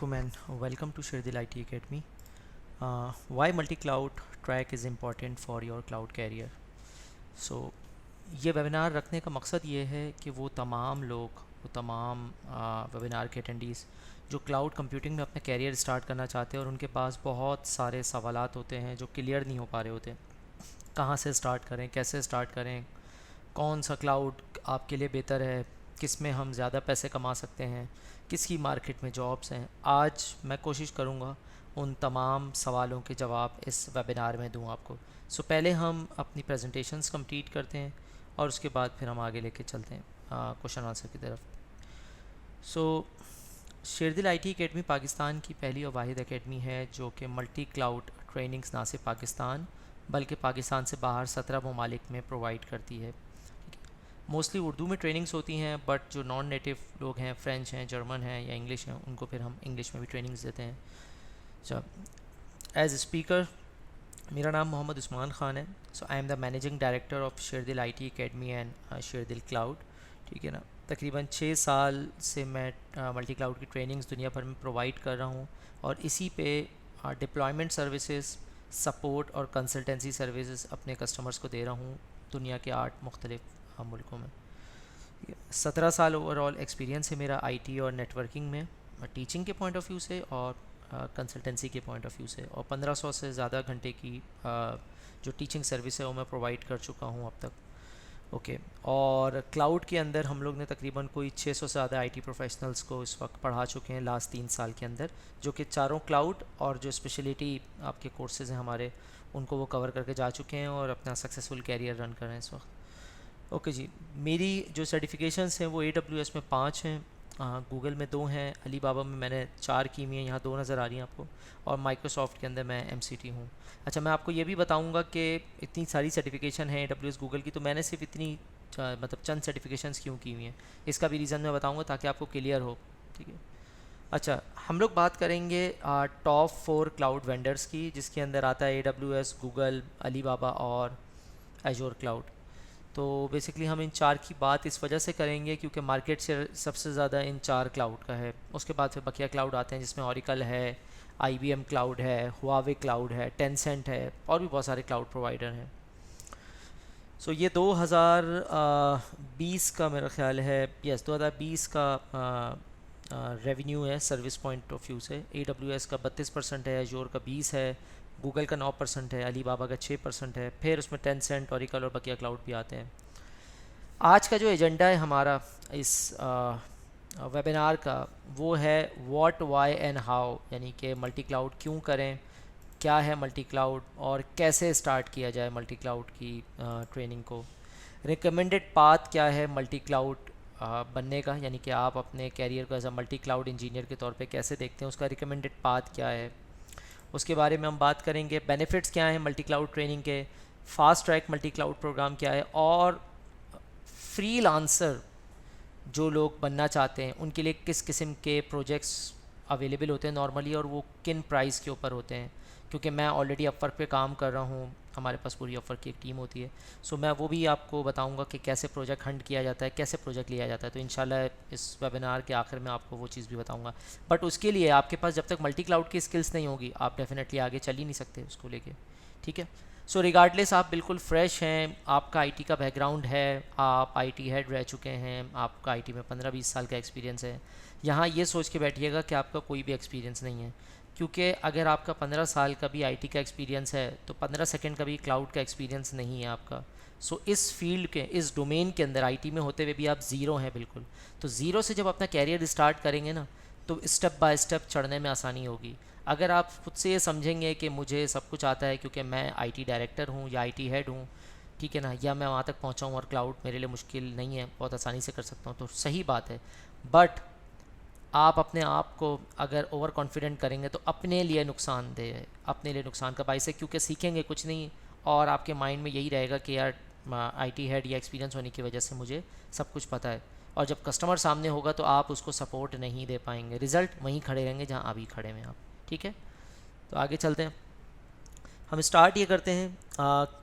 Assalamualaikum and welcome to Shirdil IT Academy. Why multi-cloud track is important for your cloud career? So ये webinar रखने का मकसद ये है कि वो तमाम लोग वो तमाम वेबिनार के अटेंडीज़ जो क्लाउड कंप्यूटिंग में अपना कैरियर स्टार्ट करना चाहते हैं और उनके पास बहुत सारे सवालात होते हैं जो क्लियर नहीं हो पा रहे होते, कहाँ से स्टार्ट करें, कैसे स्टार्ट करें, कौन सा क्लाउड आपके लिए बेहतर है, किस में हम ज़्यादा पैसे कमा सकते हैं, किसकी मार्केट में जॉब्स हैं। आज मैं कोशिश करूँगा उन तमाम सवालों के जवाब इस वेबिनार में दूँ आपको। पहले हम अपनी प्रेजेंटेशंस कंप्लीट करते हैं और उसके बाद फिर हम आगे लेके चलते हैं क्वेश्चन आंसर की तरफ। शेरदिल IT अकेडमी पाकिस्तान की पहली और वाहिद अकेडमी है जो कि मल्टी क्लाउड ट्रेनिंग्स ना सिर्फ पाकिस्तान बल्कि पाकिस्तान से बाहर 17 ममालिक में प्रोवाइड करती है। मोस्टली उर्दू में ट्रेनिंग्स होती हैं, बट जो नॉन नेटिव लोग हैं, फ्रेंच हैं, जर्मन हैं या इंग्लिश हैं, उनको फिर हम इंग्लिश में भी ट्रेनिंग्स देते हैं। अच्छा, एज स्पीकर मेरा नाम मोहम्मद उस्मान ख़ान है। I am the managing director of Sherdil IT academy and Sherdil cloud. ठीक है ना। तकरीबन 6 साल से मैं मल्टी क्लाउड की ट्रेनिंग्स दुनिया भर में प्रोवाइड कर रहा हूँ और इसी पे डिप्लॉयमेंट सर्विसेज, सपोर्ट और कंसल्टेंसी सर्विसेज अपने कस्टमर्स को दे रहा हूँ दुनिया के 8 मुख्तलिफ मुल्कों में। 17 साल ओवरऑल एक्सपीरियंस है मेरा IT और नेटवर्किंग में, टीचिंग के पॉइंट ऑफ व्यू से और कंसल्टेंसी के पॉइंट ऑफ व्यू से, और 1500 से ज़्यादा घंटे की जो टीचिंग सर्विस है वो मैं प्रोवाइड कर चुका हूँ अब तक। ओके, और क्लाउड के अंदर हम लोग ने तकरीबन कोई 600 से ज़्यादा IT प्रोफेशनल्स को इस वक्त पढ़ा चुके हैं लास्ट 3 साल के अंदर, जो कि चारों क्लाउड और जो स्पेशलिटी आपके कोर्सेज़ हैं हमारे, उनको वो कवर करके जा चुके हैं और अपना सक्सेसफुल कैरियर रन कर रहे हैं इस वक्त। ओके जी, मेरी जो सर्टिफिकेशंस हैं वो AWS में 5 हैं, गूगल में 2 हैं, अली बाबा में मैंने 4 की हुई हैं, यहाँ 2 नज़र आ रही हैं आपको, और माइक्रोसॉफ्ट के अंदर मैं MCT हूँ। अच्छा, मैं आपको ये भी बताऊँगा कि इतनी सारी सर्टिफिकेशन है AWS गूगल की, तो मैंने सिर्फ इतनी मतलब चंद सर्टिफिकेशंस क्यों की हुई हैं, इसका भी रीज़न मैं बताऊँगा ताकि आपको क्लियर हो। ठीक है। अच्छा, हम लोग बात करेंगे टॉप 4 क्लाउड वेंडर्स की, जिसके अंदर आता है AWS, गूगल, अली बाबा और एजोर क्लाउड। तो बेसिकली हम इन 4 की बात इस वजह से करेंगे क्योंकि मार्केट से सबसे ज़्यादा इन 4 क्लाउड का है। उसके बाद फिर बकिया क्लाउड आते हैं जिसमें ओरेकल है, IBM क्लाउड है, हुआवे क्लाउड है, टेंसेंट है और भी बहुत सारे क्लाउड प्रोवाइडर हैं। ये 2020 का मेरा ख्याल है, यस 2020 का रेवेन्यू है सर्विस पॉइंट ऑफ व्यू से। AWS का 32% है, एजोर का 20 है, गूगल का 9% है, अली बाबा का 6% है, फिर उसमें टेंसेंट, ओरेकल और बकिया क्लाउड भी आते हैं। आज का जो एजेंडा है हमारा इस वेबिनार का, वो है व्हाट, व्हाई एंड हाउ, यानी कि मल्टी क्लाउड क्यों करें, क्या है मल्टी क्लाउड और कैसे स्टार्ट किया जाए मल्टी क्लाउड की ट्रेनिंग को। रिकमेंडेड पाथ क्या है मल्टी क्लाउड बनने का, यानी कि आप अपने कैरियर को as a multi cloud engineer के तौर पे कैसे देखते हैं, उसका रिकमेंडेड पाथ क्या है, उसके बारे में हम बात करेंगे। बेनिफिट्स क्या हैं मल्टी क्लाउड ट्रेनिंग के, fast track multi cloud program क्या है, और फ्रीलांसर जो लोग बनना चाहते हैं उनके लिए किस किस्म के प्रोजेक्ट्स अवेलेबल होते हैं नॉर्मली और वो किन प्राइस के ऊपर होते हैं। क्योंकि मैं ऑलरेडी अपवर्क पे काम कर रहा हूँ, हमारे पास पूरी अपवर्क की एक टीम होती है, मैं वो भी आपको बताऊँगा कि कैसे प्रोजेक्ट हंट किया जाता है, कैसे प्रोजेक्ट लिया जाता है। तो इंशाल्लाह इस वेबिनार के आखिर में आपको वो चीज़ भी बताऊँगा। बट उसके लिए आपके पास जब तक मल्टी क्लाउड की स्किल्स नहीं होगी, आप डेफिनेटली आगे चल ही नहीं सकते उसको लेके। ठीक है। रिगार्डलेस आप बिल्कुल फ्रेश हैं, आपका IT का बैकग्राउंड है, आप IT हेड रह चुके हैं, आपका IT में 15-20 साल का एक्सपीरियंस है, यहाँ ये सोच के बैठिएगा कि आपका कोई भी एक्सपीरियंस नहीं है। क्योंकि अगर आपका 15 साल का भी IT का एक्सपीरियंस है तो 15 सेकंड का भी क्लाउड का एक्सपीरियंस नहीं है आपका। इस फील्ड के, इस डोमेन के अंदर IT में होते हुए भी आप ज़ीरो हैं बिल्कुल। तो ज़ीरो से जब अपना कैरियर स्टार्ट करेंगे ना, तो स्टेप बाय स्टेप चढ़ने में आसानी होगी। अगर आप खुद से ये समझेंगे कि मुझे सब कुछ आता है क्योंकि मैं IT डायरेक्टर हूँ या IT हेड हूँ, ठीक है ना, या मैं वहाँ तक पहुँचा हूँ और क्लाउड मेरे लिए मुश्किल नहीं है, बहुत आसानी से कर सकता हूँ, तो सही बात है। बट आप अपने आप को अगर ओवर कॉन्फिडेंट करेंगे तो अपने लिए नुकसानदेह है, अपने लिए नुकसान का बायस है, क्योंकि सीखेंगे कुछ नहीं और आपके माइंड में यही रहेगा कि यार IT हेड या एक्सपीरियंस होने की वजह से मुझे सब कुछ पता है, और जब कस्टमर सामने होगा तो आप उसको सपोर्ट नहीं दे पाएंगे, रिज़ल्ट वहीं खड़े रहेंगे जहाँ अभी खड़े हैं आप। ठीक है, तो आगे चलते हैं। हम स्टार्ट ये करते हैं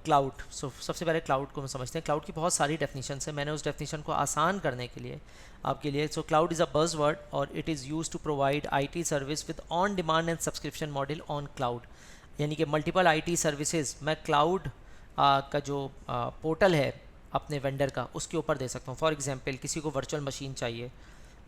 क्लाउड। सबसे पहले क्लाउड को हम समझते हैं। क्लाउड की बहुत सारी डेफिनेशन है, मैंने उस डेफिनेशन को आसान करने के लिए आपके लिए, so cloud is a buzzword और it is use to provide IT service with on demand and subscription model on cloud. यानी कि मल्टीपल आईटी सर्विसेज मैं क्लाउड का जो पोर्टल है अपने वेंडर का उसके ऊपर दे सकता हूँ। फॉर एग्जांपल किसी को वर्चुअल मशीन चाहिए,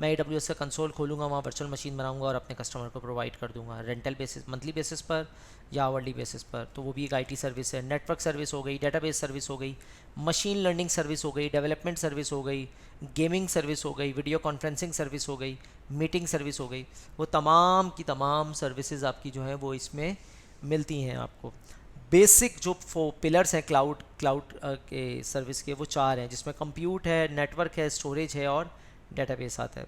मैं AWS का कंसोल खोलूँगा, वहाँ वर्चुअल मशीन बनाऊँगा और अपने कस्टमर को प्रोवाइड कर दूँगा रेंटल बेसिस, मंथली बेसिस पर या आवरली बेसिस पर। तो वो भी एक आईटी सर्विस है। नेटवर्क सर्विस हो गई, डेटाबेस सर्विस हो गई, मशीन लर्निंग सर्विस हो गई, डेवलपमेंट सर्विस हो गई, गेमिंग सर्विस हो गई, वीडियो कॉन्फ्रेंसिंग सर्विस हो गई, मीटिंग सर्विस हो गई। वो तमाम की तमाम सर्विसेज आपकी जो है वो इसमें मिलती हैं आपको। बेसिक जो पिलर्स हैं क्लाउड के सर्विस के, वो 4 हैं, जिसमें कंप्यूट है, नेटवर्क है, स्टोरेज है और डेटाबेस आता है।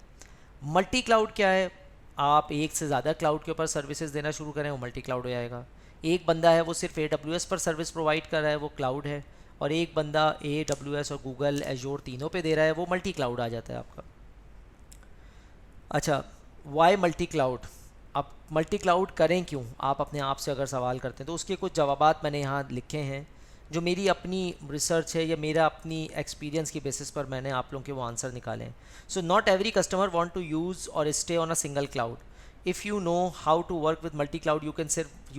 मल्टी क्लाउड क्या है? आप एक से ज़्यादा क्लाउड के ऊपर सर्विसेज देना शुरू करें, वो मल्टी क्लाउड हो जाएगा। एक बंदा है वो सिर्फ AWS पर सर्विस प्रोवाइड कर रहा है, वो क्लाउड है। और एक बंदा AWS और गूगल एजोर तीनों पे दे रहा है, वो मल्टी क्लाउड आ जाता है आपका। अच्छा, वाई मल्टी क्लाउड? अब मल्टी क्लाउड करें क्यों, आप अपने आप से अगर सवाल करते हैं तो उसके कुछ जवाबात मैंने यहाँ लिखे हैं, जो मेरी अपनी रिसर्च है या मेरा अपनी एक्सपीरियंस की बेसिस पर मैंने आप लोगों के वो आंसर निकाले हैं। So not every customer want to use or stay on a single cloud. If you know how to work with multi cloud, you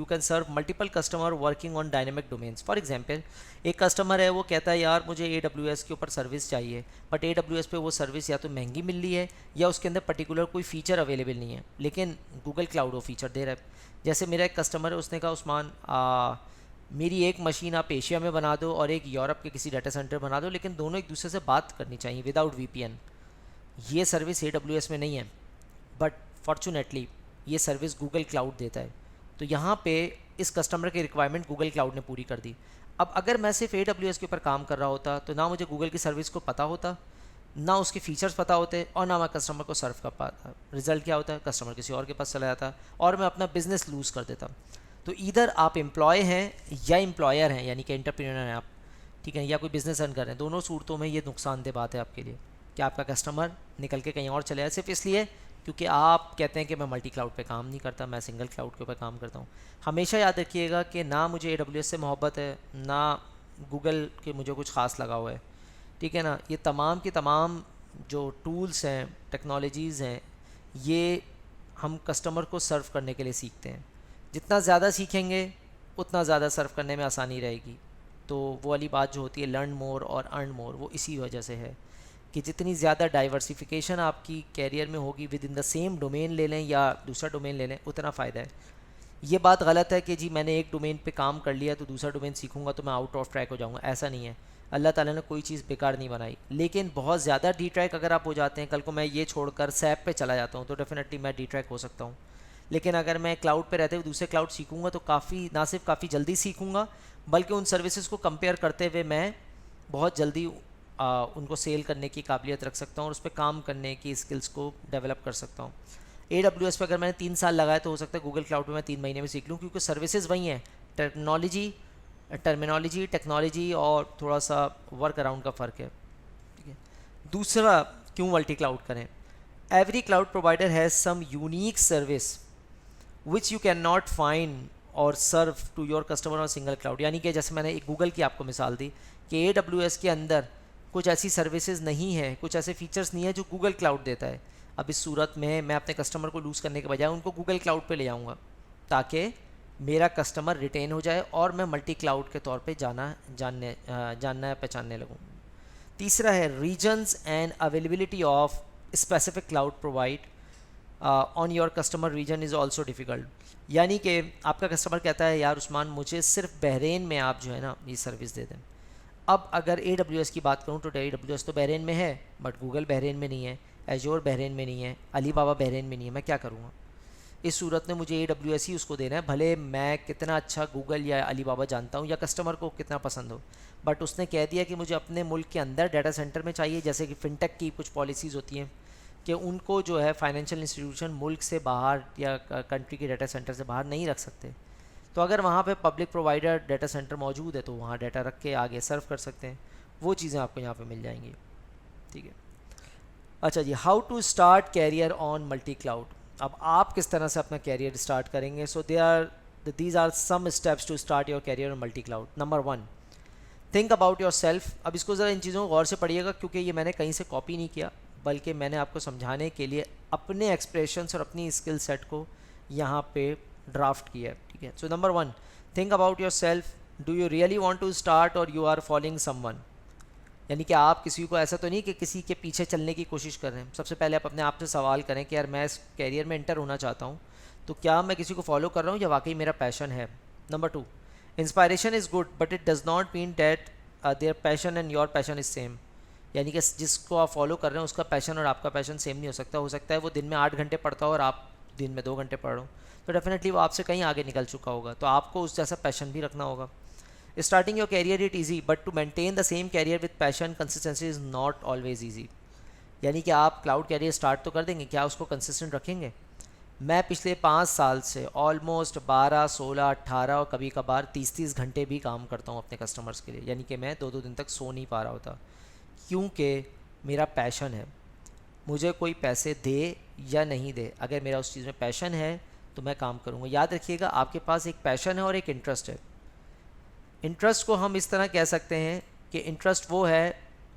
can serve multiple customer working on dynamic domains. For example, एक customer है वो कहता है यार मुझे AWS के ऊपर service चाहिए, बट AWS पे वो सर्विस या तो महंगी मिल रही है या उसके अंदर पर्टिकुलर कोई फ़ीचर अवेलेबल नहीं है, लेकिन गूगल क्लाउड वो फ़ीचर दे रहा है। जैसे मेरा एक कस्टमर है, उसने कहा उस्मान मेरी एक मशीन आप एशिया में बना दो और एक यूरोप के किसी डाटा सेंटर बना दो, लेकिन दोनों एक दूसरे से बात करनी चाहिए विदाउट VPN। ये सर्विस AWS में नहीं है, बट फॉर्चुनेटली ये सर्विस गूगल क्लाउड देता है। तो यहाँ पे इस कस्टमर की रिक्वायरमेंट गूगल क्लाउड ने पूरी कर दी। अब अगर मैं सिर्फ AWS के ऊपर काम कर रहा होता तो ना मुझे गूगल की सर्विस को पता होता, ना उसके फीचर्स पता होते, और ना मैं कस्टमर को सर्व कर पाता। रिजल्ट क्या होता है, कस्टमर किसी और के पास चला जाता और मैं अपना बिजनेस लूज़ कर देता। तो इधर आप एम्प्लॉय हैं या एम्प्लॉयर हैं, यानी कि एंटरप्रेन्योर हैं आप, ठीक है, या कोई बिजनेस रन कर रहे हैं, दोनों सूरतों में ये नुकसानदेह बात है आपके लिए कि आपका कस्टमर निकल के कहीं और चले जाए, सिर्फ इसलिए क्योंकि आप कहते हैं कि मैं मल्टी क्लाउड पे काम नहीं करता, मैं सिंगल क्लाउड के ऊपर काम करता हूँ। हमेशा याद रखिएगा कि ना मुझे AWS से मोहब्बत है, ना गूगल के मुझे कुछ ख़ास लगा हुआ है, ठीक है ना। ये तमाम की तमाम जो टूल्स हैं, टेक्नोलॉजीज़ हैं, ये हम कस्टमर को सर्व करने के लिए सीखते हैं। जितना ज़्यादा सीखेंगे उतना ज़्यादा सर्व करने में आसानी रहेगी। तो वो वाली बात जो होती है लर्न मोर और अर्न मोर, वो इसी वजह से है कि जितनी ज़्यादा डाइवर्सिफिकेशन आपकी कैरियर में होगी, with in the same domain ले लें या दूसरा डोमेन ले लें, उतना फ़ायदा है। ये बात गलत है कि जी मैंने एक डोमेन पे काम कर लिया तो दूसरा डोमेन सीखूंगा तो मैं आउट ऑफ ट्रैक हो जाऊंगा, ऐसा नहीं है। अल्लाह ताला ने कोई चीज़ बेकार नहीं बनाई, लेकिन बहुत ज़्यादा डी ट्रैक अगर आप हो जाते हैं, कल को मैं ये छोड़कर सैप पे चला जाता हूँ तो डेफिनेटली मैं डी ट्रैक हो सकता हूँ। लेकिन अगर मैं क्लाउड पे रहते हुए दूसरे क्लाउड सीखूंगा तो काफ़ी, ना सिर्फ काफ़ी जल्दी सीखूंगा, बल्कि उन सर्विसेज को कंपेयर करते हुए मैं बहुत जल्दी उनको सेल करने की काबिलियत रख सकता हूँ और उस पर काम करने की स्किल्स को डेवलप कर सकता हूँ। AWS पे अगर मैंने 3 साल लगाए तो हो सकता है गूगल क्लाउड पे मैं 3 महीने में सीख लूँ, क्योंकि सर्विसेज वही हैं, टर्मिनोलॉजी टेक्नोलॉजी और थोड़ा सा वर्क अराउंड का फ़र्क है, ठीक है। दूसरा, क्यों मल्टी क्लाउड करें? Every cloud provider has some unique service which you can not find or serve to your customer or single cloud. यानी कि जैसे मैंने एक गूगल की आपको मिसाल दी कि AWS के अंदर कुछ ऐसी सर्विसेज नहीं है, कुछ ऐसे फीचर्स नहीं है जो गूगल क्लाउड देता है। अब इस सूरत में मैं अपने कस्टमर को लूज़ करने के बजाय उनको गूगल क्लाउड पे ले आऊँगा ताकि मेरा कस्टमर रिटेन हो जाए और मैं मल्टी क्लाउड के तौर पे जानना पहचानने लगूँ। तीसरा है regions and availability of specific cloud provide on your customer region is also difficult. यानी कि आपका कस्टमर कहता है यार उस्मान मुझे सिर्फ बहरीन में आप जो है ना ये सर्विस दे दें। अब अगर AWS की बात करूँ तो AWS तो बहरीन में है, बट गूगल बहरीन में नहीं है, एजोर बहरीन में नहीं है, अलीबाबा बहरीन में नहीं है, मैं क्या करूँगा? इस सूरत में मुझे AWS ही उसको देना है, भले मैं कितना अच्छा गूगल या अलीबाबा जानता हूँ या कस्टमर को कितना पसंद हो, बट उसने कह दिया कि मुझे अपने मुल्क के अंदर डाटा सेंटर में चाहिए। जैसे कि फिनटेक की कुछ पॉलिसीज़ होती हैं कि उनको जो है फाइनेंशियल इंस्टीट्यूशन मुल्क से बाहर या कंट्री के डाटा सेंटर से बाहर नहीं रख सकते। तो अगर वहाँ पे पब्लिक प्रोवाइडर डाटा सेंटर मौजूद है तो वहाँ डाटा रख के आगे सर्व कर सकते हैं। वो चीज़ें आपको यहाँ पे मिल जाएंगी, ठीक है। अच्छा जी, how to start career on multi cloud. अब आप किस तरह से अपना कैरियर स्टार्ट करेंगे? So these are some steps to start your career in multi cloud. Number 1, think about your self. अब इसको ज़रा इन चीज़ों को गौर से पढ़िएगा, क्योंकि ये मैंने कहीं से कॉपी नहीं किया, बल्कि मैंने आपको समझाने के लिए अपने एक्सप्रेशंस और अपनी स्किल सेट को यहाँ पे ड्राफ्ट किया है. ठीक है. So number 1, think about yourself. Do you really want to start or you are following someone. यानी कि आप किसी को, ऐसा तो नहीं कि किसी के पीछे चलने की कोशिश कर रहे हैं. सबसे पहले आप अपने आप से सवाल करें कि यार मैं इस कैरियर में एंटर होना चाहता हूँ, तो क्या मैं किसी को फॉलो कर रहा हूँ या वाकई मेरा पैशन है. Number 2, inspiration is good but it does not mean that their passion and your passion is same. यानी कि जिसको आप फॉलो कर रहे हैं उसका पैशन और आपका पैशन सेम नहीं हो सकता. हो सकता है वो दिन में 8 घंटे पढ़ता हो और आप दिन में 2 घंटे पढ़ रहे हो, तो डेफिनेटली वो आपसे कहीं आगे निकल चुका होगा. तो आपको उस जैसा पैशन भी रखना होगा. Starting your career it easy but to maintain the same career with passion consistency is not always easy. यानी कि आप क्लाउड कैरियर स्टार्ट तो कर देंगे, क्या उसको कंसिस्टेंट रखेंगे. मैं पिछले 5 साल से ऑलमोस्ट 12, 16, 18 और कभी कभार 30 घंटे भी काम करता हूँ अपने कस्टमर्स के लिए. यानी कि मैं 2 दिन तक सो नहीं पा रहा होता, क्योंकि मेरा पैशन है. मुझे कोई पैसे दे या नहीं दे, अगर मेरा उस चीज़ में पैशन है तो मैं काम करूँगा. याद रखिएगा, आपके पास एक पैशन है और एक इंटरेस्ट है. इंटरेस्ट को हम इस तरह कह सकते हैं कि इंटरेस्ट वो है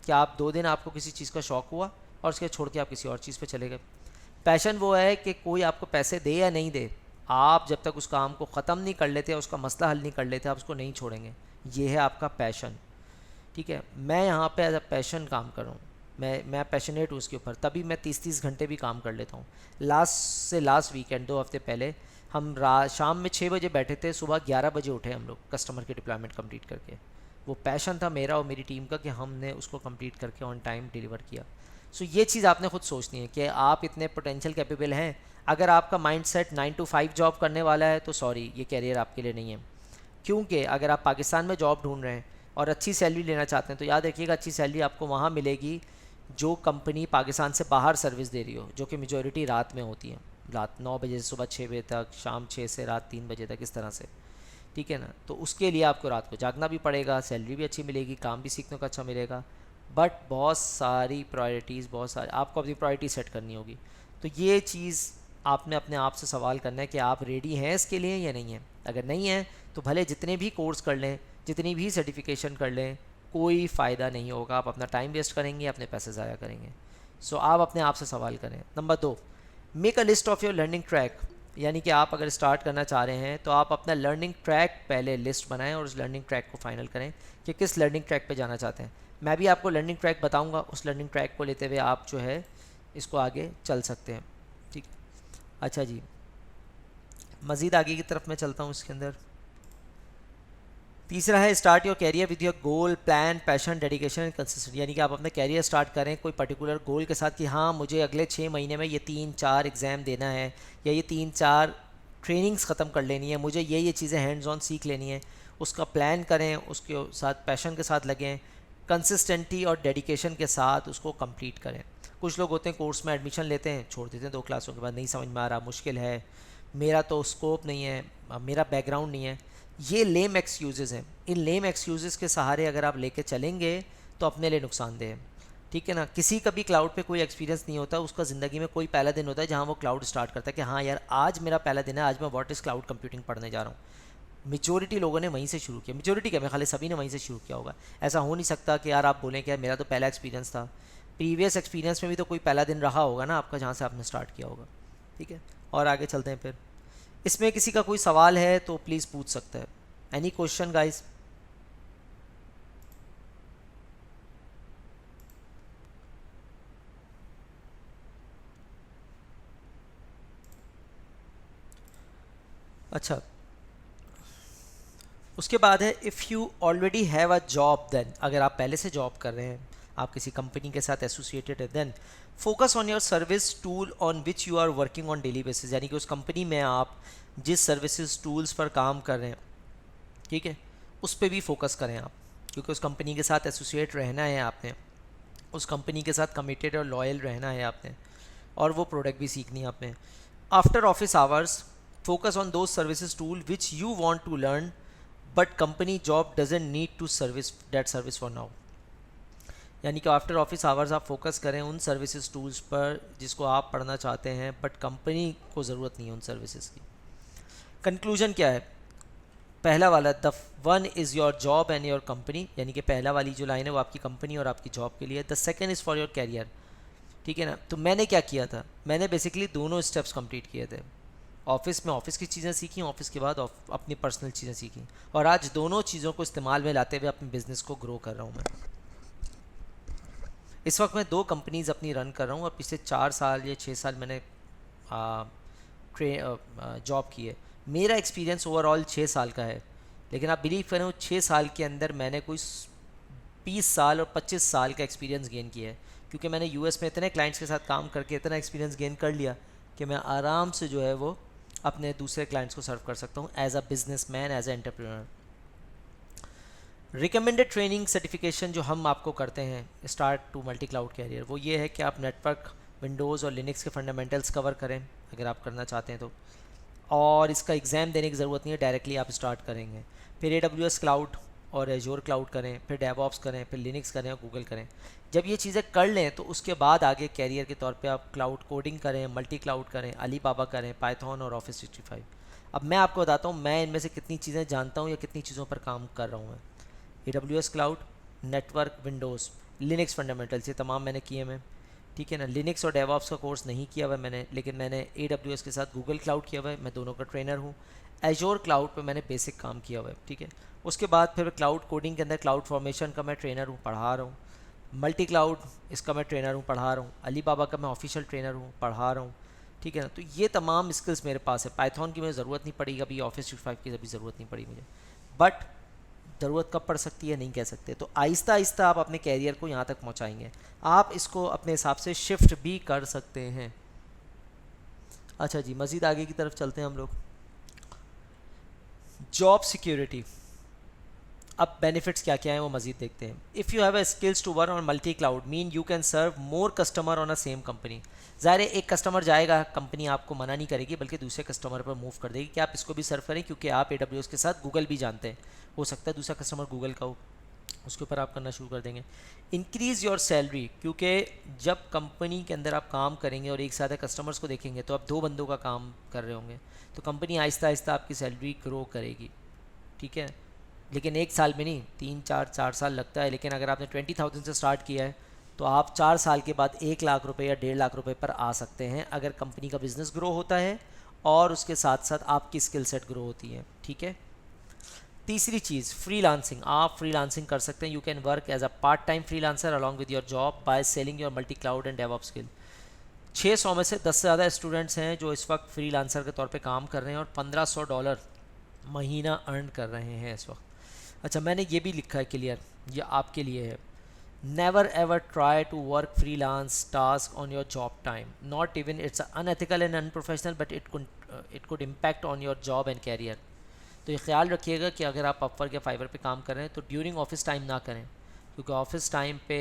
कि आप 2 दिन आपको किसी चीज़ का शौक़ हुआ और उसके छोड़ के आप किसी और चीज़ पे चले गए. पैशन वो है कि कोई आपको पैसे दे या नहीं दे, आप जब तक उस काम को ख़त्म नहीं कर लेते, उसका मसला हल नहीं कर लेते, आप उसको नहीं छोड़ेंगे. ये है आपका पैशन. ठीक है. मैं यहाँ पे एज अ पैशन काम कर रहा हूँ, मैं पैशनेट हूँ उसके ऊपर, तभी मैं 30 घंटे भी काम कर लेता हूँ. लास्ट वीकेंड 2 हफ्ते पहले हम शाम में 6 बजे बैठे थे, सुबह 11 बजे उठे हम लोग कस्टमर की डिप्लॉयमेंट कंप्लीट करके. वो पैशन था मेरा और मेरी टीम का कि हमने उसको कंप्लीट करके ऑन टाइम डिलीवर किया. सो ये चीज़ आपने खुद सोचनी है कि आप इतने पोटेंशियल कैपेबल हैं. अगर आपका माइंडसेट 9 to 5 जॉब करने वाला है तो सॉरी, ये कैरियर आपके लिए नहीं है. क्योंकि अगर आप पाकिस्तान में जॉब ढूंढ रहे हैं और अच्छी सैलरी लेना चाहते हैं, तो याद रखिएगा अच्छी सैलरी आपको वहाँ मिलेगी जो कंपनी पाकिस्तान से बाहर सर्विस दे रही हो, जो कि मेजॉरिटी रात में होती है. रात 9 बजे से सुबह 6 बजे तक, शाम 6 से रात 3 बजे तक, इस तरह से. ठीक है ना. तो उसके लिए आपको रात को जागना भी पड़ेगा, सैलरी भी अच्छी मिलेगी, काम भी सीखने को अच्छा मिलेगा, बट बहुत सारी प्रायोरिटीज़, बहुत सारी आपको अपनी प्रायोरिटी सेट करनी होगी. तो ये चीज़ आपने अपने आप से सवाल करना है कि आप रेडी हैं इसके लिए या नहीं हैं. अगर नहीं हैं तो भले जितने भी कोर्स कर लें, जितनी भी सर्टिफिकेशन कर लें, कोई फ़ायदा नहीं होगा. आप अपना टाइम वेस्ट करेंगे, अपने पैसे ज़ाया करेंगे. सो आप अपने आप से सवाल करें. Number 2, make a list of your learning track. यानी कि आप अगर स्टार्ट करना चाह रहे हैं तो आप अपना लर्निंग ट्रैक पहले लिस्ट बनाएं और उस लर्निंग ट्रैक को फाइनल करें कि किस लर्निंग ट्रैक पे जाना चाहते हैं. मैं भी आपको लर्निंग ट्रैक बताऊंगा, उस लर्निंग ट्रैक को लेते हुए आप जो है इसको आगे चल सकते हैं. ठीक. अच्छा जी, मज़ीद आगे की तरफ मैं चलता हूँ. इसके अंदर तीसरा है start your career with your goal, plan, passion, dedication and consistent. यानी कि आप अपना कैरियर स्टार्ट करें कोई पर्टिकुलर गोल के साथ कि हाँ मुझे अगले 6 महीने में ये 3-4 एग्ज़ाम देना है, या ये 3-4 ट्रेनिंग्स ख़त्म कर लेनी है, मुझे ये चीज़ें हैंड्स ऑन सीख लेनी है. उसका प्लान करें, उसके साथ पैशन के साथ लगें, कंसिस्टेंटी और डेडिकेशन के साथ उसको कंप्लीट करें. कुछ लोग होते हैं कोर्स में एडमिशन लेते हैं, छोड़ देते हैं 2 क्लासों के बाद, नहीं समझ में आ रहा, मुश्किल है, मेरा तो स्कोप नहीं है, मेरा बैकग्राउंड नहीं है. ये लेम एक्सक्यूज़ेज़ हैं. इन लेम एक्सक्यूज़ेज़ के सहारे अगर आप लेके चलेंगे तो अपने लिए नुकसानदेह है. ठीक है ना. किसी का भी क्लाउड पे कोई एक्सपीरियंस नहीं होता, उसका ज़िंदगी में कोई पहला दिन होता है जहाँ वो क्लाउड स्टार्ट करता है कि हाँ यार आज मेरा पहला दिन है, आज मैं व्हाट इज़ क्लाउड कंप्यूटिंग पढ़ने जा रहा हूँ. मेजॉरिटी लोगों ने वहीं से शुरू किया. मेजॉरिटी क्या, मैं खाली सभी ने वहीं से शुरू किया होगा. ऐसा हो नहीं सकता कि यार आप बोलें कि यार मेरा तो पहला एक्सपीरियंस था. प्रीवियस एक्सपीरियंस में भी तो कोई पहला दिन रहा होगा ना आपका, जहाँ से आपने स्टार्ट किया होगा. ठीक है. और आगे चलते हैं. फिर इसमें किसी का कोई सवाल है तो प्लीज़ पूछ सकता है. Any question guys? अच्छा, उसके बाद है if you already have a job, then अगर आप पहले से जॉब कर रहे हैं, आप किसी कंपनी के साथ एसोसिएटेड है, then focus on your service tool on which you are working on daily basis. यानी कि उस कंपनी में आप जिस सर्विसेज टूल्स पर काम कर रहे हैं, ठीक है, उस पर भी फोकस करें आप, क्योंकि उस कंपनी के साथ एसोसिएट रहना है आपने, उस कंपनी के साथ कमिटेड और लॉयल रहना है आपने, और वो प्रोडक्ट भी सीखनी है आपने. After office hours focus on those services tool which you want to learn but company job doesn't need to service that service for now. यानी कि आफ्टर ऑफिस आवर्स आप फोकस करें उन सर्विसेज टूल्स पर जिसको आप पढ़ना चाहते हैं, बट कंपनी को ज़रूरत नहीं है उन सर्विसेज की. कंक्लूजन क्या है? पहला वाला the one is your job and your company, यानी कि पहला वाली जो लाइन है वो आपकी कंपनी और आपकी जॉब के लिए। The second is for your career, ठीक है ना। तो मैंने क्या किया था, मैंने बेसिकली दोनों स्टेप्स कंप्लीट किए थे। ऑफिस में ऑफिस की चीज़ें सीखी, ऑफिस के बाद अपनी पर्सनल चीज़ें सीखी, और आज दोनों चीज़ों को इस्तेमाल में लाते हुए अपने बिज़नेस को ग्रो कर रहा हूँ मैं। इस वक्त मैं 2 कंपनीज़ अपनी रन कर रहा हूँ और पिछले 4 साल या 6 साल मैंने जॉब की है। मेरा एक्सपीरियंस ओवरऑल 6 साल का है, लेकिन आप बिलीव करें 6 साल के अंदर मैंने कोई 20 साल और 25 साल का एक्सपीरियंस गेन किया है, क्योंकि मैंने यूएस में इतने क्लाइंट्स के साथ काम करके इतना एक्सपीरियंस गेन कर लिया कि मैं आराम से जो है वो अपने दूसरे क्लाइंट्स को सर्व कर सकता हूँ as a businessman, as a entrepreneur. Recommended training certification जो हम आपको करते हैं start to multi cloud career, वो ये है कि आप नेटवर्क, विंडोज़ और लिनक्स के फंडामेंटल्स कवर करें अगर आप करना चाहते हैं तो, और इसका एग्ज़ाम देने की ज़रूरत नहीं है, डायरेक्टली आप स्टार्ट करेंगे। फिर AWS क्लाउड और एजोर क्लाउड करें, फिर डेवऑप्स करें, फिर लिनक्स करें और गूगल करें। जब ये चीज़ें कर लें तो उसके बाद आगे कैरियर के तौर पे आप क्लाउड कोडिंग करें, मल्टी क्लाउड करें, अलीबाबा करें, पाइथन और ऑफिस 365। अब मैं आपको बताता हूँ मैं इनमें से कितनी चीज़ें जानता हूँ या कितनी चीज़ों पर काम कर रहा हूँ मैं। AWS cloud, network, Windows, Linux fundamentals, ये तमाम मैंने किए मैं, ठीक है ना। लिनक्स और डेवऑप्स का कोर्स नहीं किया हुआ मैंने, लेकिन मैंने AWS के साथ गूगल क्लाउड किया हुआ है, मैं दोनों का ट्रेनर हूँ। एजोर क्लाउड पे मैंने बेसिक काम किया हुआ है, ठीक है। उसके बाद फिर क्लाउड कोडिंग के अंदर क्लाउड फॉर्मेशन का मैं ट्रेनर हूँ, पढ़ा रहा हूँ। मल्टी क्लाउड इसका मैं ट्रेनर हूँ, पढ़ा रहा हूँ। अलीबाबा का मैं ऑफिशियल ट्रेनर हूँ, पढ़ा रहा हूँ, ठीक है ना। तो ये तमाम स्किल्स मेरे पास है। पाइथन की मुझे ज़रूरत नहीं पड़ी अभी, ऑफिस 365 की अभी ज़रूरत नहीं पड़ी मुझे, बट ज़रूरत कब पड़ सकती है नहीं कह सकते। तो आहिस्ता आहिस्ता आप अपने कैरियर को यहाँ तक पहुँचाएंगे, आप इसको अपने हिसाब से शिफ्ट भी कर सकते हैं। अच्छा जी, मज़ीद आगे की तरफ चलते हैं हम लोग। जॉब सिक्योरिटी, अब बेनिफिट्स क्या क्या हैं वो मज़ीद देखते हैं। If you have a skills to work on multi cloud mean you can serve more customer on a same company. ज़ाहिर है एक कस्टमर जाएगा, कंपनी आपको मना नहीं करेगी बल्कि दूसरे कस्टमर पर मूव कर देगी कि आप इसको भी सर्व करें, क्योंकि आप AWS के साथ गूगल भी जानते हैं, हो सकता है दूसरा कस्टमर गूगल का हो, उसके ऊपर आप करना शुरू कर देंगे। इंक्रीज़ योर सैलरी, क्योंकि जब कंपनी के अंदर आप काम करेंगे और एक साथ कस्टमर्स को देखेंगे तो आप 2 बंदों का काम कर रहे होंगे, तो कंपनी आहिस्ता आहिस्ता आपकी सैलरी ग्रो करेगी, ठीक है। लेकिन 1 साल में नहीं, 3 4 साल लगता है। लेकिन अगर आपने 20,000 से स्टार्ट किया है तो आप 4 साल के बाद 1 लाख रुपए या 1.5 लाख रुपए पर आ सकते हैं, अगर कंपनी का बिज़नेस ग्रो होता है और उसके साथ साथ आपकी स्किल सेट ग्रो होती है, ठीक है। तीसरी चीज़ फ्रीलांसिंग, आप फ्रीलांसिंग कर सकते हैं। You can work as a part time freelancer along with your job by selling your multi cloud and DevOps skill. 600 में से 10 से ज़्यादा स्टूडेंट्स हैं जो इस वक्त फ्रीलांसर के तौर पे काम कर रहे हैं और $1,500 महीना अर्न कर रहे हैं इस वक्त। अच्छा, मैंने ये भी लिखा है क्लियर, ये आपके लिए है। Never ever try to work freelance task on your job time, not even it's unethical and unprofessional but it could impact on your job and career. तो ये ख्याल रखिएगा कि अगर आप अपवर्क या फाइवर पे काम कर रहे हैं तो ड्यूरिंग ऑफिस टाइम ना करें, क्योंकि ऑफिस टाइम पे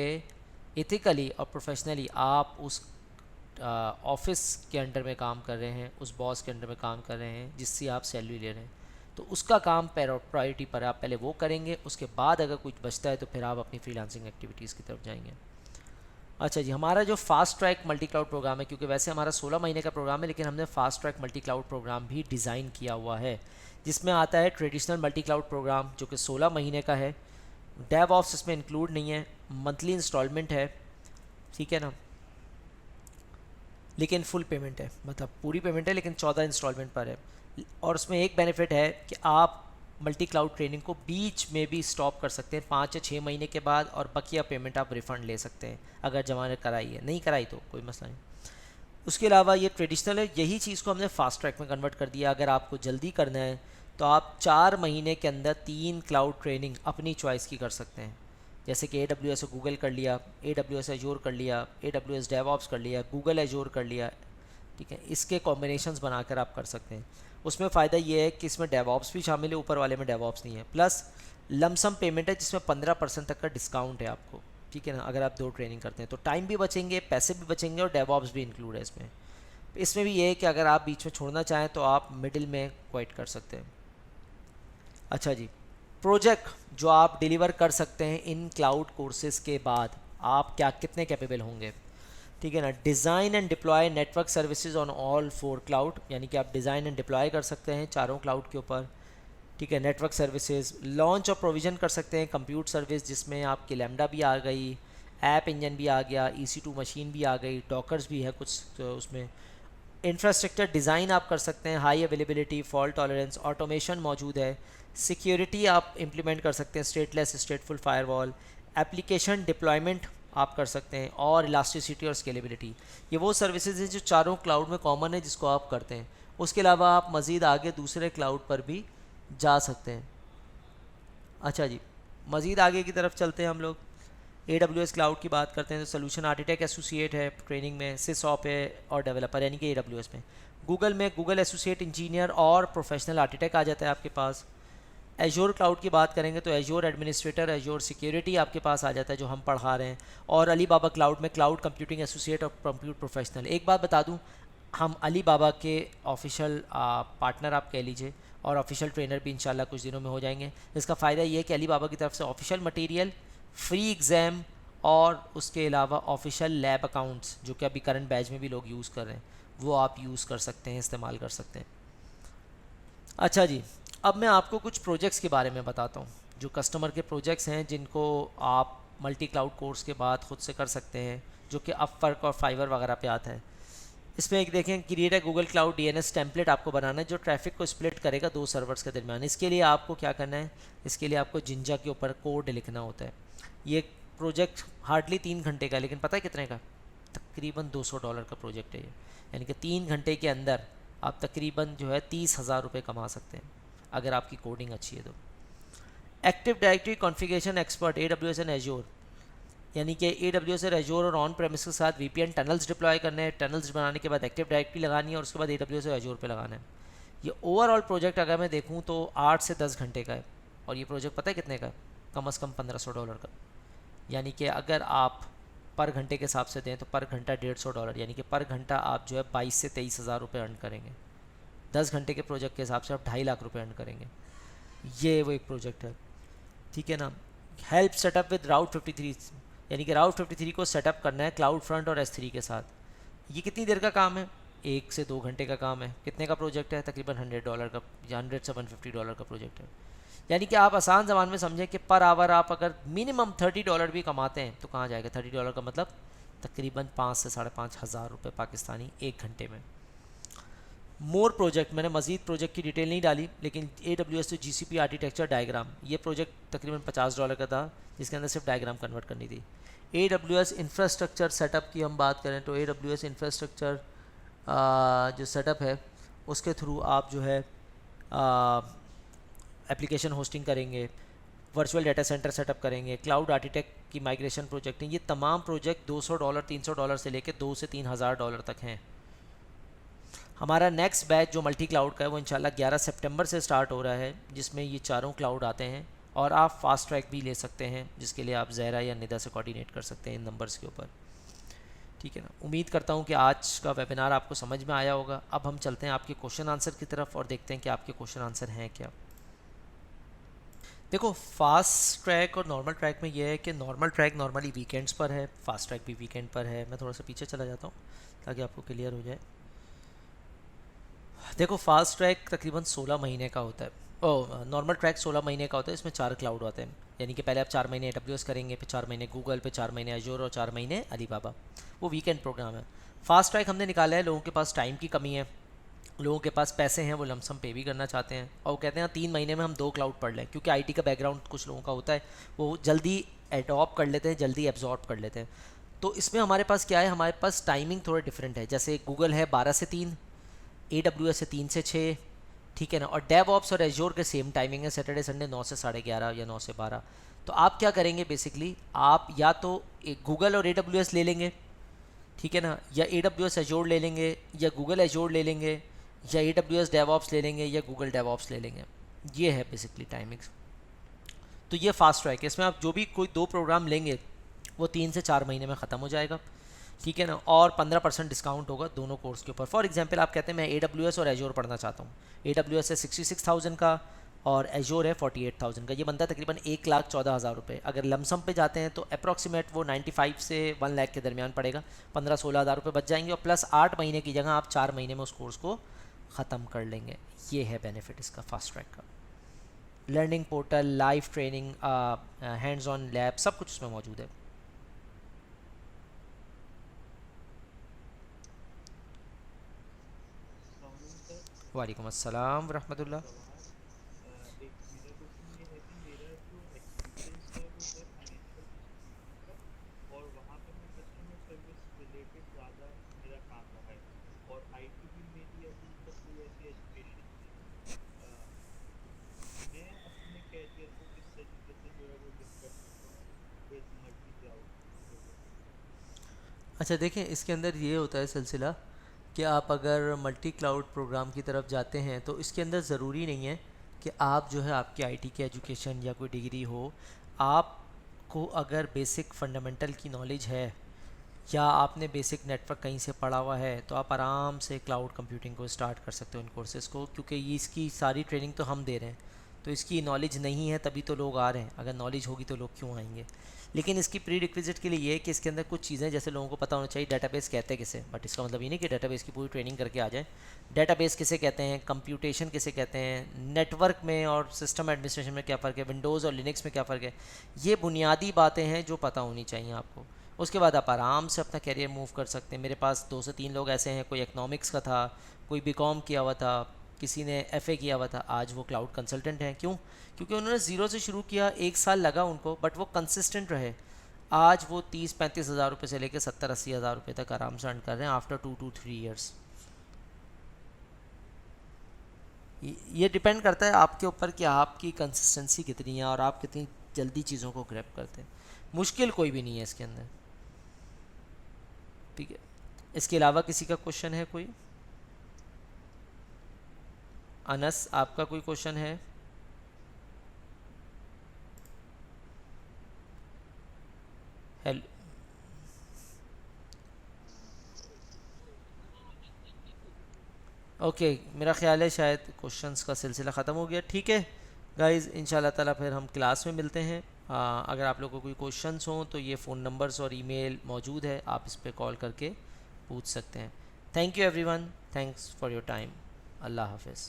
एथिकली और प्रोफेशनली आप उस ऑफिस के अंडर में काम कर रहे हैं, उस बॉस के अंडर में काम कर रहे हैं जिससे आप सैलरी ले रहे हैं, तो उसका काम प्रायोरिटी पर आप पहले वो करेंगे, उसके बाद अगर कुछ बचता है तो फिर आप अपनी फ्रीलांसिंग एक्टिविटीज़ की तरफ जाएंगे। अच्छा जी, हमारा जो fast track multi cloud program है, क्योंकि वैसे हमारा 16 महीने का प्रोग्राम है लेकिन हमने fast track multi cloud program भी डिज़ाइन किया हुआ है, जिसमें आता है ट्रेडिशनल मल्टी क्लाउड प्रोग्राम जो कि 16 महीने का है। डेवऑप्स इसमें इंक्लूड नहीं है, मंथली इंस्टॉलमेंट है, ठीक है ना, लेकिन फुल पेमेंट है, मतलब पूरी पेमेंट है लेकिन 14 इंस्टॉलमेंट पर है। और उसमें एक बेनिफिट है कि आप मल्टी क्लाउड ट्रेनिंग को बीच में भी स्टॉप कर सकते हैं 5 या 6 महीने के बाद, और बकिया पेमेंट आप रिफ़ंड ले सकते हैं अगर जमा कराई है, नहीं कराई तो कोई मसला नहीं। उसके अलावा ये ट्रेडिशनल है, यही चीज़ को हमने फास्ट ट्रैक में कन्वर्ट कर दिया। अगर आपको जल्दी करना है तो आप 4 महीने के अंदर 3 क्लाउड ट्रेनिंग अपनी चॉइस की कर सकते हैं, जैसे कि AWS गूगल कर लिया, AWS एजोर कर लिया, AWS डेवऑप्स कर लिया, गूगल एजोर कर लिया, ठीक है। इसके कॉम्बिनेशंस बनाकर आप कर सकते हैं। उसमें फ़ायदा ये है कि इसमें डेवऑप्स भी शामिल है, ऊपर वाले में डेवऑप्स नहीं है, प्लस लमसम पेमेंट है जिसमें 15% तक का डिस्काउंट है आपको, ठीक है ना, अगर आप 2 ट्रेनिंग करते हैं तो टाइम भी बचेंगे, पैसे भी बचेंगे और डेवऑप्स भी इंक्लूड है इसमें। इसमें भी ये है कि अगर आप बीच में छोड़ना चाहें तो आप मिडिल में क्वाइट कर सकते हैं। अच्छा जी, प्रोजेक्ट जो आप डिलीवर कर सकते हैं इन क्लाउड कोर्सेज के बाद आप क्या कितने कैपेबल होंगे, ठीक है ना। Design and deploy network services on all 4 cloud, यानी कि आप डिज़ाइन एंड डिप्लॉय कर सकते हैं चारों क्लाउड के ऊपर, ठीक है। नेटवर्क सर्विसेज लॉन्च और प्रोविज़न कर सकते हैं। कंप्यूट सर्विस जिसमें आपकी लैम्डा भी आ गई, ऐप इंजन भी आ गया, EC2 मशीन भी आ गई, डॉकर्स भी है कुछ तो उसमें। इंफ्रास्ट्रक्चर डिज़ाइन आप कर सकते हैं, high availability, fault tolerance, automation मौजूद है। सिक्योरिटी आप इम्प्लीमेंट कर सकते हैं, स्टेटलेस स्टेटफुल फायरवॉल। एप्लीकेशन डिप्लॉयमेंट आप कर सकते हैं, और इलास्टिसिटी और स्केलेबिलिटी। ये वो सर्विसेज हैं जो चारों क्लाउड में कॉमन है जिसको आप करते हैं। उसके अलावा आप मज़ीद आगे दूसरे क्लाउड पर भी जा सकते हैं। अच्छा जी, मज़ीद आगे की तरफ चलते हैं हम लोग। AWS क्लाउड की बात करते हैं तो सोल्यूशन आर्किटेक्ट एसोसिएट है ट्रेनिंग में, सिसऑप है और डेवलपर यानी कि AWS में। गूगल में गूगल एसोसिएट इंजीनियर और प्रोफेशनल आर्किटेक्ट आ जाता है आपके पास। एजोर क्लाउड की बात करेंगे तो एजोर एडमिनिस्ट्रेटर, एजोर सिक्योरिटी आपके पास आ जाता है जो हम पढ़ा रहे हैं। और अली बाबा क्लाउड में क्लाउड कंप्यूटिंग एसोसिएट और कंप्यूट प्रोफेशनल। एक बात बता दूं, हम अली बाबा के ऑफिशियल पार्टनर आप कह लीजिए और ऑफिशियल ट्रेनर भी इंशाल्लाह कुछ दिनों में हो जाएंगे। इसका फ़ायदा ये है कि अली बाबा की तरफ से ऑफिशियल मटेरियल, फ्री एग्ज़ाम और उसके अलावा ऑफिशियल लैब अकाउंट्स जो कि अभी करंट बैच में भी लोग यूज़ कर रहे हैं वो आप यूज़ कर सकते हैं, इस्तेमाल कर सकते हैं। अच्छा जी, अब मैं आपको कुछ प्रोजेक्ट्स के बारे में बताता हूँ जो कस्टमर के प्रोजेक्ट्स हैं जिनको आप मल्टी क्लाउड कोर्स के बाद ख़ुद से कर सकते हैं, जो कि अपवर्क और फाइवर वगैरह पे आता है। इसमें एक देखें, क्रिएट है गूगल क्लाउड DNS टेम्पलेट आपको बनाना है जो ट्रैफिक को स्प्लिट करेगा दो सर्वर्स के दरमियान। इसके लिए आपको क्या करना है, इसके लिए आपको जिंजा के ऊपर कोड लिखना होता है। ये प्रोजेक्ट हार्डली 3 घंटे का है, लेकिन पता है कितने का? तकरीबन $200 का प्रोजेक्ट है ये। यानी कि 3 घंटे के अंदर आप तकरीबन जो है 30,000 रुपये कमा सकते हैं अगर आपकी कोडिंग अच्छी है तो। Active directory configuration expert AWS and एजोर, यानी कि AWS और एजोर और ऑन प्रेमिस के साथ VPN टनल्स डिप्लॉय करने हैं। टनल्स बनाने के बाद एक्टिव डायरेक्टरी लगानी है और उसके बाद AWS और एजोर पे लगाना है। ये ओवरऑल प्रोजेक्ट अगर मैं देखूँ तो 8 से 10 घंटे का है। और ये प्रोजेक्ट पता है कितने का है? कम से कम $1500 का। यानी कि अगर आप पर घंटे के हिसाब से दें तो पर घंटा $150, यानी कि पर घंटा आप जो है 22 से 23,000 रुपये अर्न करेंगे। 10 घंटे के प्रोजेक्ट के हिसाब से आप 2.5 लाख रुपये अर्न करेंगे। ये वो एक प्रोजेक्ट है, ठीक है ना। हेल्प सेटअप विद राउट 53, यानी कि राउट 53 को सेटअप करना है क्लाउड फ्रंट और S3 के साथ। ये कितनी देर का काम है? 1 से 2 घंटे का काम है। कितने का प्रोजेक्ट है? तकरीबन $100 का या $100 से $150 का प्रोजेक्ट है। यानी कि आप आसान ज़बान में समझें कि पर आवर आप अगर मिनिमम $30 भी कमाते हैं तो कहाँ जाएगा? $30 का मतलब तकरीबन 5 से 5,500 रुपये पाकिस्तानी 1 घंटे में। मोर प्रोजेक्ट, मैंने मज़ीद प्रोजेक्ट की डिटेल नहीं डाली, लेकिन AWS तो GCP आर्किटेक्चर डायग्राम, ये प्रोजेक्ट तकरीबन $50 का था जिसके अंदर सिर्फ डायग्राम कन्वर्ट करनी थी। AWS इंफ्रास्ट्रक्चर सेटअप की हम बात करें तो AWS इंफ्रास्ट्रक्चर जो सेटअप है उसके थ्रू आप जो है एप्लीकेशन होस्टिंग करेंगे, वर्चुअल डाटा सेंटर सेटअप करेंगे, क्लाउड आर्किटेक्ट की माइग्रेशन प्रोजेक्ट हैं। ये तमाम प्रोजेक्ट $200 $300 से लेकर $2,000 से $3,000 तक हैं। हमारा नेक्स्ट बैच जो मल्टी क्लाउड का है वो इंशाल्लाह 11 सितंबर से स्टार्ट हो रहा है, जिसमें ये चारों क्लाउड आते हैं और आप फास्ट ट्रैक भी ले सकते हैं जिसके लिए आप ज़हरा या निदा से कोऑर्डिनेट कर सकते हैं इन नंबर्स के ऊपर, ठीक है ना। उम्मीद करता हूँ कि आज का वेबिनार आपको समझ में आया होगा। अब हम चलते हैं आपके क्वेश्चन आंसर की तरफ और देखते हैं कि आपके क्वेश्चन आंसर हैं क्या। देखो, फास्ट ट्रैक और नॉर्मल ट्रैक में ये है कि नॉर्मल ट्रैक नॉर्मली वीकेंड्स पर है, फास्ट ट्रैक भी वीकेंड पर है। मैं थोड़ा सा पीछे चला जाता हूँ ताकि आपको क्लियर हो जाए। देखो, फास्ट ट्रैक तकरीबन 16 महीने का होता है, नॉर्मल ट्रैक 16 महीने का होता है। इसमें 4 क्लाउड होते हैं, यानी कि पहले आप 4 महीने AWS करेंगे, फिर 4 महीने गूगल, फिर 4 महीने एजोर और 4 महीने अलीबाबा। वो वीकेंड प्रोग्राम है। फास्ट ट्रैक हमने निकाला है, लोगों के पास टाइम की कमी है, लोगों के पास पैसे हैं, वो लमसम पे भी करना चाहते हैं और वो कहते हैं 3 महीने में हम 2 क्लाउड पढ़ लें, क्योंकि IT का बैकग्राउंड कुछ लोगों का होता है, वो जल्दी एडॉप्ट कर लेते हैं, जल्दी एब्जॉर्ब कर लेते हैं। तो इसमें हमारे पास क्या है, हमारे पास टाइमिंग थोड़ा डिफरेंट है। जैसे गूगल है 12 से 3, AWS है 3 से 6, ठीक है ना। और डेवऑप्स और एजोर के सेम टाइमिंग है, सैटरडे संडे 9 से 11:30 या 9 से 12। तो आप क्या करेंगे, बेसिकली आप या तो एक गूगल और AWS ले लेंगे, ठीक है ना, या AWS एजोर ले लेंगे, या गूगल एजोर ले लेंगे, या AWS डेवऑप्स ले लेंगे, या गूगल डेवऑप्स ले लेंगे। ये है बेसिकली टाइमिंग्स। तो ये फास्ट ट्रैक है, इसमें आप जो भी कोई 2 प्रोग्राम लेंगे वो 3 से 4 महीने में ख़त्म हो जाएगा, ठीक है ना। और 15% डिस्काउंट होगा दोनों कोर्स के ऊपर। फॉर एग्जांपल आप कहते हैं मैं AWS और एजोर पढ़ना चाहता हूँ, AWS है 66,000 का और एजोर है 48,000 का। ये बनता है तकरीबन 1,14,000 रुपये। अगर लमसम पे जाते हैं तो अप्रॉक्सीमेट वो 95 से 1 लाख के दरमियान पड़ेगा, 15-16 हज़ार रुपये बच जाएंगे और प्लस 8 महीने की जगह आप 4 महीने में उस कोर्स को ख़त्म कर लेंगे। ये है बेनिफिट इसका फास्ट ट्रैक का। Learning portal, live training, hands on lab, सब कुछ उसमें मौजूद है। अस्सलामुअलैकुम सर। वालेकुम अस्सलाम वरहमतुल्लाह। जवाहर, एक मेरा क्वेश्चन ये है कि मेरा जो एक्सपीरियंस है वो है फाइनेंशियल इंस्टीट्यूशन का, और वहाँ पे मैं कस्टमर सर्विस रिलेटेड ज़्यादा मेरा काम रहा है, और आईटी भी मेरी अभी तक कोई ऐसी एजुकेशन नहीं है। अ, मैं अपने कैरियर को किस तरीके से जो है वो लिंक कर सकता हूँ विद मल्टी क्लाउड प्रोग्राम। अच्छा देखें, इसके अंदर ये होता है सिलसिला कि आप अगर मल्टी क्लाउड प्रोग्राम की तरफ जाते हैं तो इसके अंदर ज़रूरी नहीं है कि आप जो है आपकी आईटी की एजुकेशन या कोई डिग्री हो। आपको अगर बेसिक फंडामेंटल की नॉलेज है या आपने बेसिक नेटवर्क कहीं से पढ़ा हुआ है तो आप आराम से क्लाउड कंप्यूटिंग को स्टार्ट कर सकते हो इन कोर्सेज़ को, क्योंकि ये इसकी सारी ट्रेनिंग तो हम दे रहे हैं। तो इसकी नॉलेज नहीं है तभी तो लोग आ रहे हैं, अगर नॉलेज होगी तो लोग क्यों आएंगे। लेकिन इसकी प्री रिक्विजिट के लिए ये है कि इसके अंदर कुछ चीज़ें जैसे लोगों को पता होना चाहिए डेटाबेस कहते हैं किसे, बट इसका मतलब ये नहीं कि डेटाबेस की पूरी ट्रेनिंग करके आ जाए। डेटाबेस किसे कहते हैं, कंप्यूटेशन किसे कहते हैं, नेटवर्क में और सिस्टम एडमिनिस्ट्रेशन में क्या फ़र्क है, विंडोज़ और लिनक्स में क्या फ़र्क है, ये बुनियादी बातें हैं जो पता होनी चाहिए आपको। उसके बाद आप आराम से अपना कैरियर मूव कर सकते हैं। मेरे पास 2 से 3 लोग ऐसे हैं, कोई इकनॉमिक्स का था, कोई बीकॉम किया हुआ था, किसी ने एफ़ए किया हुआ था, आज वो क्लाउड कंसल्टेंट हैं। क्यों? क्योंकि उन्होंने ज़ीरो से शुरू किया, 1 साल लगा उनको, बट वो कंसिस्टेंट रहे। आज वो 30-35 हज़ार रुपये से लेकर 70-80 हज़ार रुपये तक आराम से अर्न कर रहे हैं आफ्टर 2 to 3 ईयर्स। ये डिपेंड करता है आपके ऊपर कि आपकी कंसिस्टेंसी कितनी है और आप कितनी जल्दी चीज़ों को ग्रैब करते हैं। मुश्किल कोई भी नहीं है इसके अंदर। ठीक है, इसके अलावा किसी का क्वेश्चन है कोई? अनस, आपका कोई क्वेश्चन है? हेल ओके, मेरा ख्याल है शायद क्वेश्चंस का सिलसिला ख़त्म हो गया। ठीक है गाइज़, इंशाल्लाह ताला फिर हम क्लास में मिलते हैं। अगर आप लोगों को कोई क्वेश्चंस हों तो ये फ़ोन नंबर्स और ईमेल मौजूद है, आप इस पर कॉल करके पूछ सकते हैं। Thank you everyone, thanks for your time. अल्लाह हाफिज़।